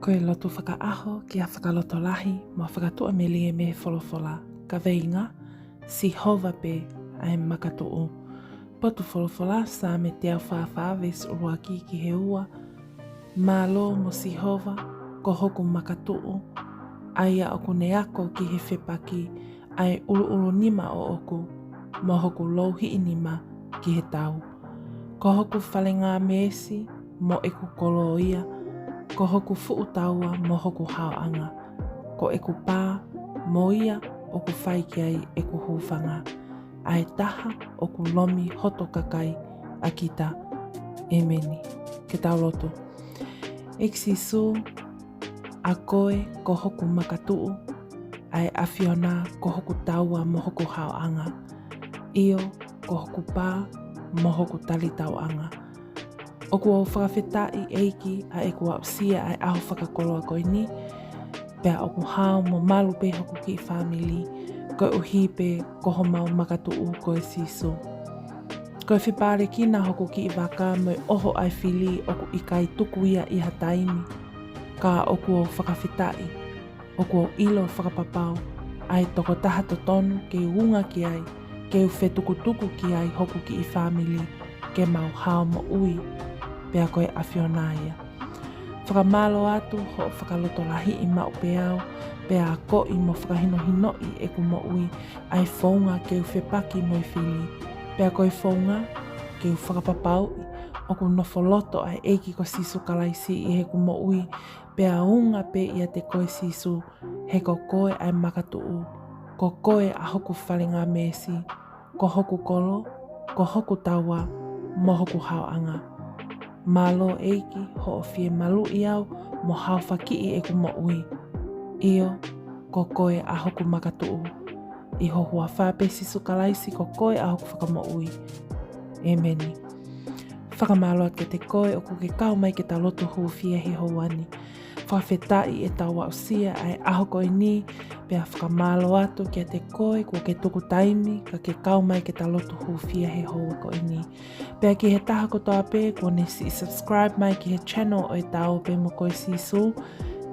Koe lotu whakaaho ki a whakaloto lahi ma whakatua me lia me he wholofola. Ka veinga, si hova pe ai makatuu. Potu wholofola sa me te au whawhaves urua ki he ua. Malo mo si hova, ko hoku makatuu. Aia oku ne ako ki he whepaki, ai uru nima o oku, mo hoku louhi inima ki he tau. Ko hoku whalenga meesi, mo eku kolo ia, ko hoku fuutaua mo hoku haoanga. Ko eku pā, mo ia oku whai ki ai eku hūwhanga. Ai taha oku lomi hoto kakai a kita. Emeni. Ke tau loto. Eksisu, a koe ko hoku makatuu, ai awhiona ko hoku taua mo hoku haoanga. Io ko hoku pā mo hoku tali tauanga. Oku au whakawhetai eiki a eku au sia ai aho whakakoloa koe ni, pea oku hao mo malu pe hoku ki whamili, koe uhi pe koho mau makatuu koe sisu. Koe whipare kina hoku ki i waka mo oho ai whili oku ikai tuku ia i hataimi, ka oku au whakawhetai, oku au ilo whakapapau, ai toko taha totonu ke unga ki ai, ke uwhetukutuku ki ai hoku ki i whamili, ke mau hao mo ui, pea koe awhionā ia. Whakamalo atu ho whakaloto lahi i mau peao, pea a koi mo whakahinohinoi eku mo ui, ai whaunga ke uwhepaki mo i whili, pea koe whaunga ke whakapapau, oku nofoloto ai eiki ko sisu kalaisi i heku mo ui, pea unga pe ia te koe sisu, he ko koe ai makatuu, ko koe a hoku whalinga mesi, ko hoku kolo, ko hoku taua, mo hoku haoanga. Malo eiki ho o fie malu i au mo hao whaki i eku mo ui. Io, ko koe a hoku makatuu. I ho hua whape sisu kalaisi ko koe a hoku whakamo ui. Emeni. Whakamalo at ke te koe o ke kau mai ke ta loto huu fia he houani. Whawhetai e tau wau sia ai aho koe ni, pea whakamalo atu kia te koe kua ke tuku taimi ka ke kau mai ke ta loto huu fia he hoa koe ni. Pea ki he taha kotoa pe kua ne si subscribe mai ki he channel o e tau pe mo koe sisu,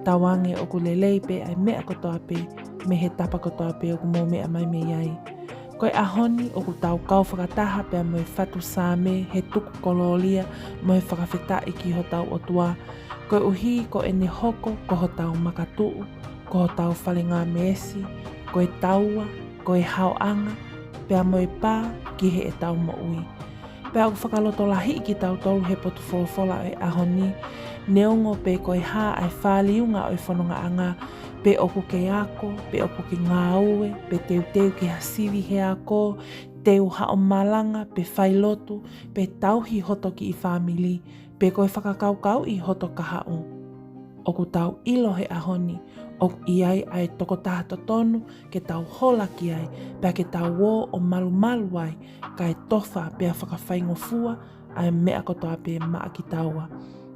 tawange o ku lelei pe ai mea kotoa pe, me he tapa kotoa pe o ku mo mea mai me iai. Koe ahoni o ku tau kau whakataha pea mo e whatu sāme he tuku kololia mo e whakawhetai ki ho tau o tua. Koe uhi ko e ne hoko ko ho tau makatuu, ko ho tau whalinga meesi, ko e taua, ko e haoanga, pea mo e pā ki he e tau mo ui. Pea o whakaloto lahi ki tau tolu he potu wholofola e ahoni, neongo pe ko e hā ai whāliunga o e whanonga anga, pe oku ke ako, pe oku ke ngā ue, pe teu ke hasivi he ako, teu hao malanga, pe whailotu, pe tauhi hoto ki i whamili, pe koe whakakaukau i hoto ka hao. Oku tau ilo he ahoni, oku iai ai toko taha totonu, ke tau hola ki ai, pea ke tau wō o malu ai, ka e tofa pea whakawhaingofua, ai mea kotoa pe maa ki taua.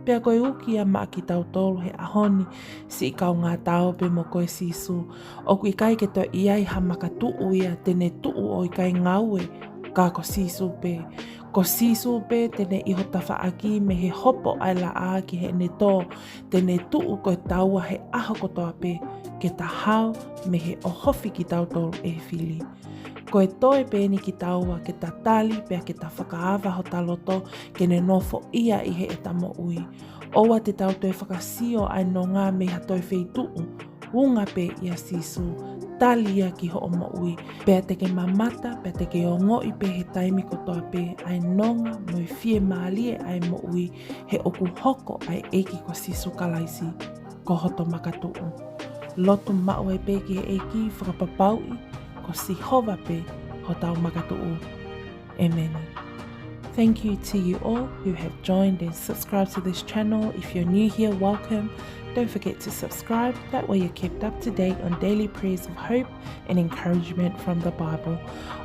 Pea koe uki a maa ki tau tolu he ahoni, si i kau ngā tau pe mo koe sisu, oku i kai ke to iai ha makatuu ia tene tuu o i kai ngaue, ka ko sisu pe. Ko sisu pe tene iho tawhaaki me he hopo ai la a ki he ne tō, tene tuu koe taua he aho kotoa pe, ke ta hao me he ohofi ki tau tolu e whili. Koe toe pe ni ki taua ke ta tali pea ke ta whakaawa ho taloto ke ne nofo ia i he etamo ui. Oua te tau toe whakasio ai no ngā meha toi wheituu, unga pe ia sisu, tali ia ki ho o mo ui, pea te ke mamata, pea te ke o ngoi pe he taimi kotoa pe, ai nonga mo i fie maalie ai mo ui, he oku hoko ai eiki ko sisu kalaisi, ko hoto makatuu. Lotu mau ai pe ki he eiki whakapapaui, ko si hova pe ho tau makatuu. Amen. Thank you to you all who have joined and subscribed to this channel. If you're new here, welcome. Don't forget to subscribe, that way you're kept up to date on daily prayers of hope and encouragement from the Bible.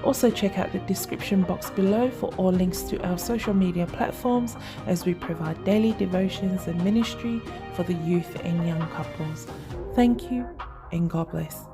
Also check out the description box below for all links to our social media platforms as we provide daily devotions and ministry for the youth and young couples. Thank you and God bless.